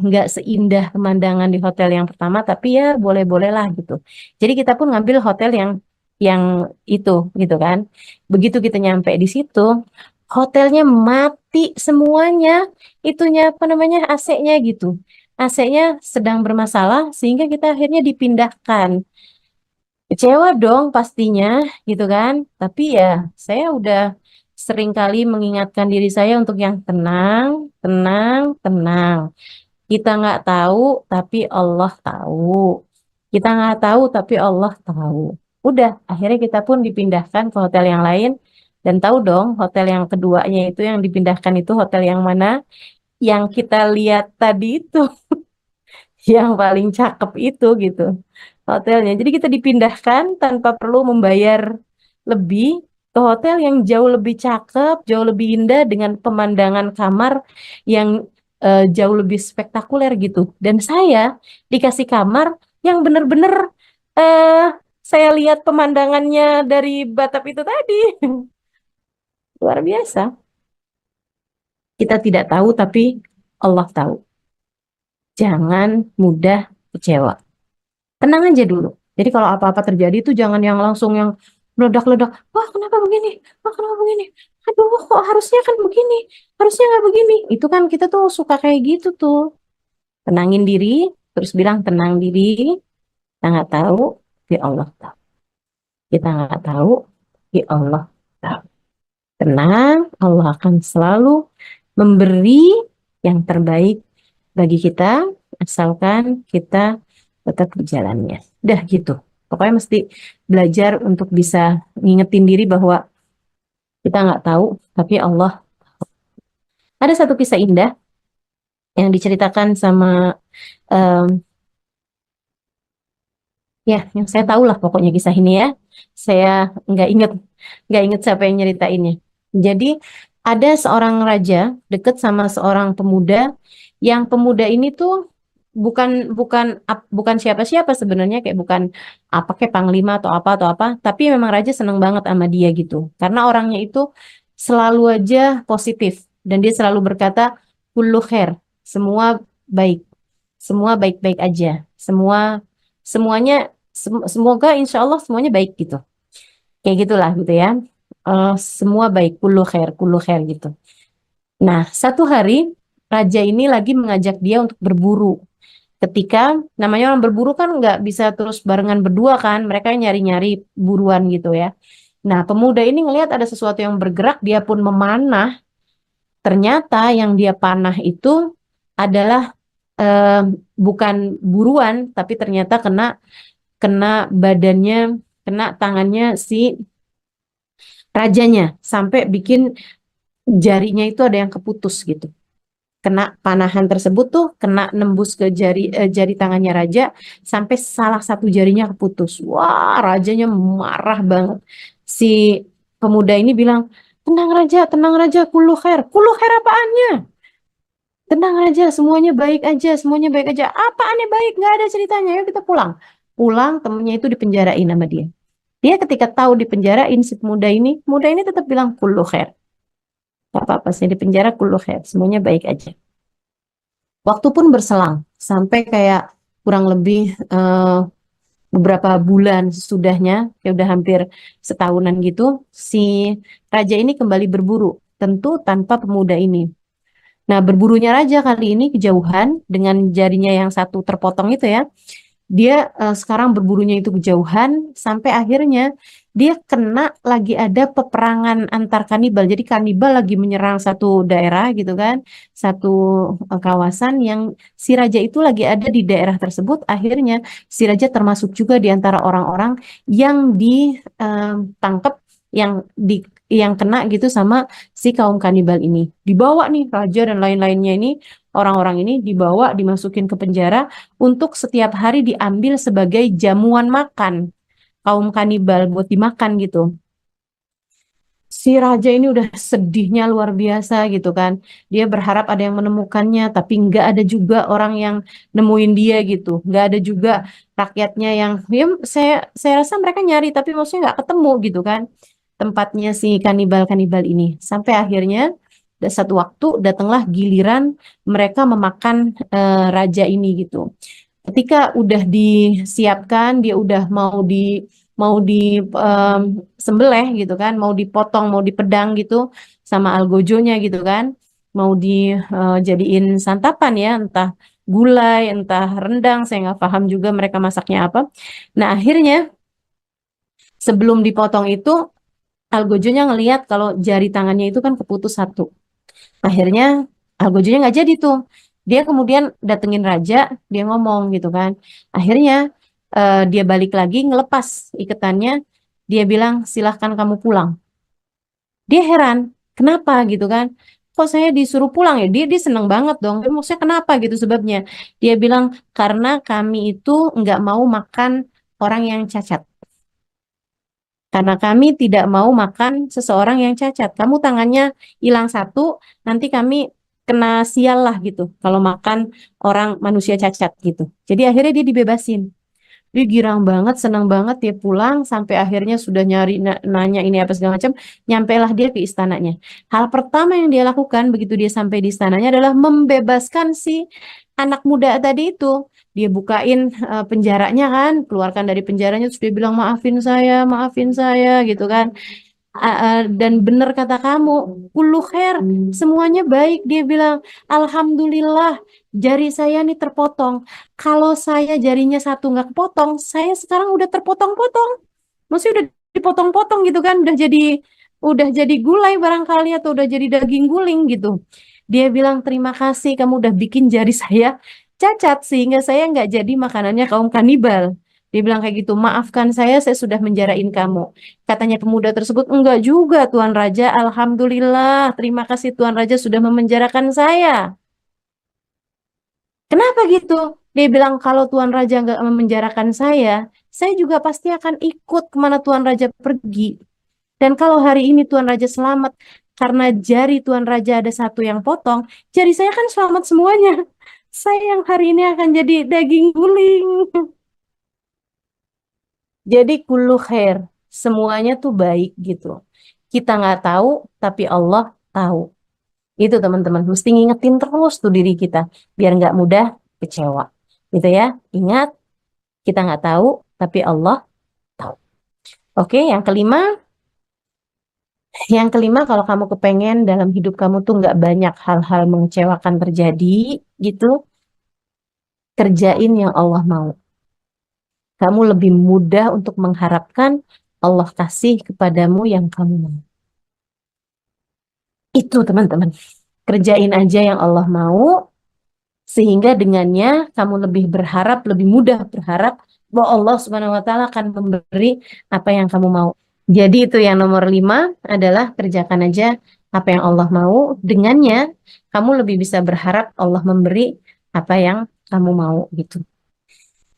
nggak seindah pemandangan di hotel yang pertama, tapi ya boleh-boleh lah gitu. Jadi kita pun ngambil hotel yang itu gitu kan. Begitu kita nyampe di situ, hotelnya mati semuanya, itunya apa namanya AC-nya gitu. AC-nya sedang bermasalah sehingga kita akhirnya dipindahkan. Kecewa dong pastinya gitu kan. Tapi ya saya udah sering kali mengingatkan diri saya untuk yang tenang, tenang, tenang. Kita nggak tahu tapi Allah tahu. Kita nggak tahu tapi Allah tahu. Udah, akhirnya kita pun dipindahkan ke hotel yang lain. Dan tahu dong hotel yang keduanya itu yang dipindahkan itu hotel yang mana? Yang kita lihat tadi itu. Yang paling cakep itu gitu hotelnya. Jadi kita dipindahkan tanpa perlu membayar lebih ke hotel yang jauh lebih cakep, jauh lebih indah dengan pemandangan kamar yang jauh lebih spektakuler gitu. Dan saya dikasih kamar yang benar-benar eh saya lihat pemandangannya dari batap itu tadi. Luar biasa. Kita tidak tahu tapi Allah tahu. Jangan mudah kecewa. Tenang aja dulu. Jadi kalau apa-apa terjadi itu jangan yang langsung yang meledak-ledak. Wah, kenapa begini? Wah, kenapa begini? Aduh, kok harusnya kan begini? Harusnya nggak begini. Itu kan kita tuh suka kayak gitu tuh. Tenangin diri, terus bilang tenang diri. Kita nggak tahu, ya Allah tahu. Kita nggak tahu, ya Allah tahu. Tenang, Allah akan selalu memberi yang terbaik bagi kita, asalkan kita tetap di jalannya. Udah gitu. Pokoknya mesti belajar untuk bisa ngingetin diri bahwa kita nggak tahu, tapi Allah. Ada satu kisah indah yang diceritakan sama em, ya, yang saya tahu lah pokoknya kisah ini ya. Saya nggak inget, nggak inget siapa yang nyeritainnya. Jadi ada seorang raja deket sama seorang pemuda, yang pemuda ini tuh bukan bukan bukan siapa-siapa sebenarnya, kayak bukan apa kayak panglima atau apa, tapi memang raja seneng banget sama dia gitu. Karena orangnya itu selalu aja positif dan dia selalu berkata kullu khair, semua baik, semua baik-baik aja, semuanya semoga insya Allah semuanya baik gitu. Kayak gitulah gitu ya. Semua baik, kullu khair gitu. Nah, satu hari raja ini lagi mengajak dia untuk berburu. Ketika namanya orang berburu kan nggak bisa terus barengan berdua kan, mereka nyari-nyari buruan gitu ya. Nah, pemuda ini ngelihat ada sesuatu yang bergerak, dia pun memanah. Ternyata yang dia panah itu adalah eh, bukan buruan, tapi ternyata kena kena badannya, kena tangannya si rajanya, sampai bikin jarinya itu ada yang keputus gitu. Kena panahan tersebut tuh kena nembus ke jari tangannya raja sampai salah satu jarinya keputus. Wah, rajanya marah banget. Si pemuda ini bilang, tenang raja, kulu khair apaannya? Tenang aja, semuanya baik aja. Apaannya baik? Nggak ada ceritanya. Yuk kita pulang. Pulang, temennya itu dipenjarain sama dia. Dia ketika tahu dipenjarain si pemuda ini tetap bilang kulu khair. Gak apa-apa sih di penjara kulu khair, semuanya baik aja. Waktu pun berselang sampai kayak kurang lebih beberapa bulan sesudahnya, ya udah hampir setahunan gitu, si raja ini kembali berburu, tentu tanpa pemuda ini. Nah, berburunya raja kali ini kejauhan dengan jarinya yang satu terpotong itu ya. Dia sekarang berburunya itu kejauhan sampai akhirnya dia kena lagi ada peperangan antar kanibal. Jadi kanibal lagi menyerang satu daerah gitu kan, satu kawasan yang si raja itu lagi ada di daerah tersebut. Akhirnya si raja termasuk juga di antara orang-orang yang ditangkap, yang kena gitu sama si kaum kanibal ini. Dibawa nih raja dan lain-lainnya ini, orang-orang ini dibawa dimasukin ke penjara untuk setiap hari diambil sebagai jamuan makan kaum kanibal buat dimakan gitu. Si raja ini udah sedihnya luar biasa gitu kan. Dia berharap ada yang menemukannya, tapi nggak ada juga orang yang nemuin dia gitu. Nggak ada juga rakyatnya yang, ya saya rasa mereka nyari, tapi maksudnya nggak ketemu gitu kan. Tempatnya si kanibal-kanibal ini. Sampai akhirnya satu waktu datanglah giliran mereka memakan raja ini gitu. Ketika udah disiapkan, dia udah mau di sembelih gitu kan, mau dipotong, mau dipedang gitu sama algojonya gitu kan, mau dijadiin santapan ya, entah gulai, entah rendang, saya nggak paham juga mereka masaknya apa. Nah akhirnya sebelum dipotong itu algojonya ngelihat kalau jari tangannya itu kan keputus satu. Akhirnya algojonya nggak jadi tuh. Dia kemudian datengin raja, dia ngomong gitu kan. Akhirnya dia balik lagi ngelepas ikatannya. Dia bilang silahkan kamu pulang. Dia heran, kenapa gitu kan? Kok saya disuruh pulang ya? Dia seneng banget dong. Tapi maksudnya kenapa gitu sebabnya? Dia bilang karena kami itu nggak mau makan orang yang cacat. Karena kami tidak mau makan seseorang yang cacat. Kamu tangannya hilang satu, nanti kami kena sial lah gitu. Kalau makan orang manusia cacat gitu. Jadi akhirnya dia dibebasin. Dia girang banget, senang banget dia pulang sampai akhirnya sudah nyari nanya ini apa segala macam, nyampailah dia ke istananya. Hal pertama yang dia lakukan begitu dia sampai di istananya adalah membebaskan si anak muda tadi itu. Dia bukain penjaranya kan, keluarkan dari penjaranya terus dia bilang maafin saya gitu kan. Dan benar kata kamu, kullu khair, semuanya baik. Dia bilang, Alhamdulillah, jari saya nih terpotong. Kalau saya jarinya satu nggak kepotong, saya sekarang udah terpotong-potong. Maksudnya udah dipotong-potong gitu kan, udah jadi gulai barangkali atau udah jadi daging guling gitu. Dia bilang, terima kasih kamu udah bikin jari saya cacat sehingga saya nggak jadi makanannya kaum kanibal. Dia bilang kayak gitu, maafkan saya sudah menjarain kamu. Katanya pemuda tersebut, enggak juga Tuan Raja, Alhamdulillah, terima kasih Tuan Raja sudah memenjarakan saya. Kenapa gitu? Dia bilang, kalau Tuan Raja enggak memenjarakan saya juga pasti akan ikut kemana Tuan Raja pergi. Dan kalau hari ini Tuan Raja selamat, karena jari Tuan Raja ada satu yang potong, jari saya kan selamat semuanya. Saya yang hari ini akan jadi daging guling. Jadi kullu khair, semuanya tuh baik gitu. Kita nggak tahu, tapi Allah tahu. Itu teman-teman, mesti ngingetin terus tuh diri kita, biar nggak mudah kecewa. Gitu ya, ingat, kita nggak tahu, tapi Allah tahu. Oke, yang kelima kalau kamu kepengen dalam hidup kamu tuh nggak banyak hal-hal mengecewakan terjadi, gitu, kerjain yang Allah mau. Kamu lebih mudah untuk mengharapkan Allah kasih kepadamu yang kamu mau. Itu teman-teman. Kerjain aja yang Allah mau, sehingga dengannya kamu lebih berharap, lebih mudah berharap bahwa Allah Subhanahu wa Ta'ala akan memberi apa yang kamu mau. Jadi itu yang nomor 5 adalah kerjakan aja apa yang Allah mau. Dengannya kamu lebih bisa berharap Allah memberi apa yang kamu mau gitu.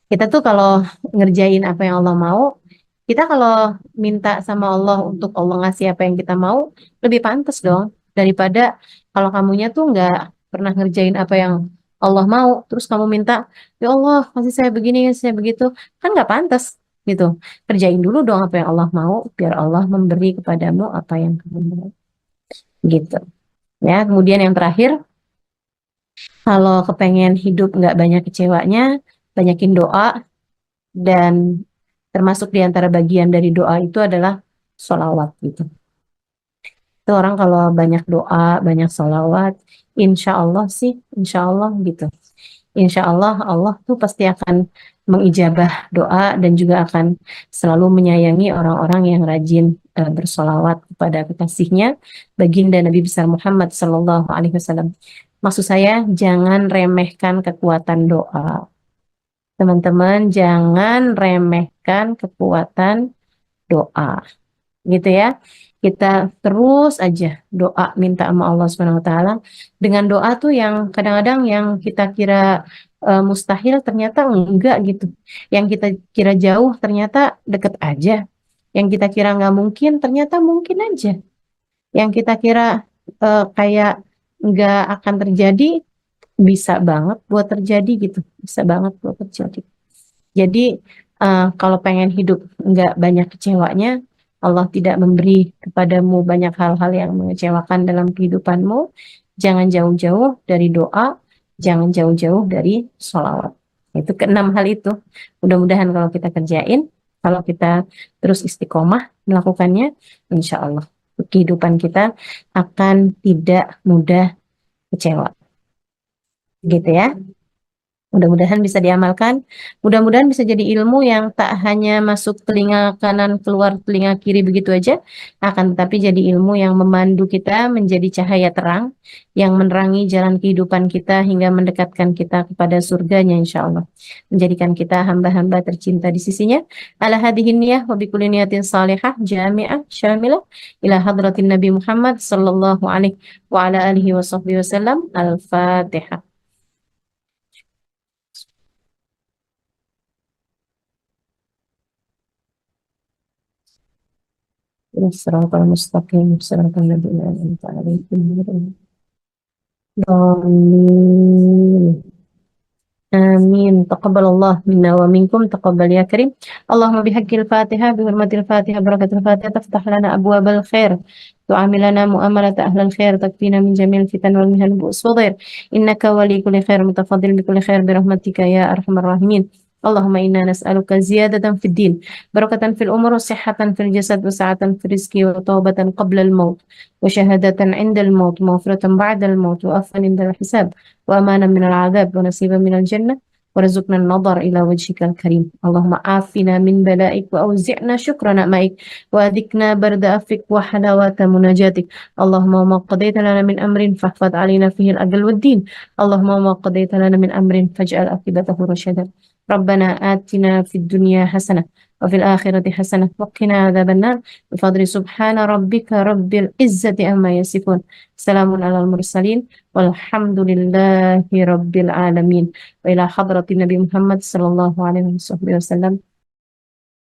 Kita tuh kalau ngerjain apa yang Allah mau, kita kalau minta sama Allah untuk Allah ngasih apa yang kita mau, lebih pantas dong daripada kalau kamunya tuh nggak pernah ngerjain apa yang Allah mau, terus kamu minta, ya Allah kasih saya begini, kasih saya begitu, kan nggak pantas gitu. Kerjain dulu dong apa yang Allah mau, biar Allah memberi kepadamu apa yang kamu mau, gitu. Ya, kemudian yang terakhir, kalau kepengen hidup nggak banyak kecewanya, banyakin doa. Dan termasuk di antara bagian dari doa itu adalah sholawat gitu. Itu orang kalau banyak doa, banyak sholawat, insya Allah sih, insya Allah gitu. insya Allah Allah tuh pasti akan mengijabah doa dan juga akan selalu menyayangi orang-orang yang rajin bersolawat kepada kekasihnya, baginda Nabi besar Muhammad Sallallahu Alaihi Wasallam. Maksud saya jangan remehkan kekuatan doa. Teman-teman jangan remehkan kekuatan doa. Gitu ya. Kita terus aja doa minta sama Allah Subhanahu wa taala. Dengan doa tuh yang kadang-kadang yang kita kira mustahil ternyata enggak gitu. Yang kita kira jauh ternyata deket aja. Yang kita kira nggak mungkin ternyata mungkin aja. Yang kita kira kayak nggak akan terjadi bisa banget buat terjadi gitu. Bisa banget buat terjadi. Jadi kalau pengen hidup nggak banyak kecewanya, Allah tidak memberi kepadamu banyak hal-hal yang mengecewakan dalam kehidupanmu. Jangan jauh-jauh dari doa, jangan jauh-jauh dari sholawat. Itu keenam hal itu. Mudah-mudahan kalau kita kerjain, kalau kita terus istiqomah melakukannya, insya Allah kehidupan kita akan tidak mudah kecewa. Gitu ya. Mudah-mudahan bisa diamalkan. Mudah-mudahan bisa jadi ilmu yang tak hanya masuk telinga kanan, keluar telinga kiri begitu aja, akan tetapi jadi ilmu yang memandu kita menjadi cahaya terang, yang menerangi jalan kehidupan kita hingga mendekatkan kita kepada surganya insya Allah. Menjadikan kita hamba-hamba tercinta di sisinya. Ala hadihin niyah wa bikulli niyatin salihah jami'ah syamilah ila hadratin Nabi Muhammad sallallahu alaihi wa ala alihi wa sahbihi wasallam. Al-Fatihah. الصراط المستقيم صراط الذين أنعمت عليهم غير المغضوب آمين تقبل الله منا ومنكم تقبل يا كريم اللهم بحق الفاتحة بحرمة الفاتحة بركة الفاتحة تفتح لنا أبواب الخير تعاملنا مؤاملة أهل الخير تكفينا من جميع الفتن والمهن والبؤس والضير إنك ولي كل خير متفضل بكل خير برحمتك يا أرحم الراحمين اللهم إنا نسألك زيادة في الدين بركة في الأمور وصحة في الجسد وسعة في الرزق وتوبة قبل الموت وشهادة عند الموت ومغفرة بعد الموت وعفوا عند الحساب وأمانا من العذاب ونصيبا من الجنة ورزقنا النظر إلى وجهك الكريم اللهم عافنا من بلائك وأوزعنا شكر نعمائك وأذقنا برد عفوك وحلاوة مناجاتك اللهم وما قضيت لنا من أمر فاحفظ علينا فيه الأجل والدين اللهم وما قضيت لنا من أمر فاجعل عاقبته رشدا ربنا آتنا في الدنيا حسنة وفي الآخرة حسنة وقنا عذاب النار بفضل سبحان ربك رب العزة عما يصفون سلام على المرسلين والحمد لله رب العالمين وإلى حضرة النبي محمد صلى الله عليه وسلم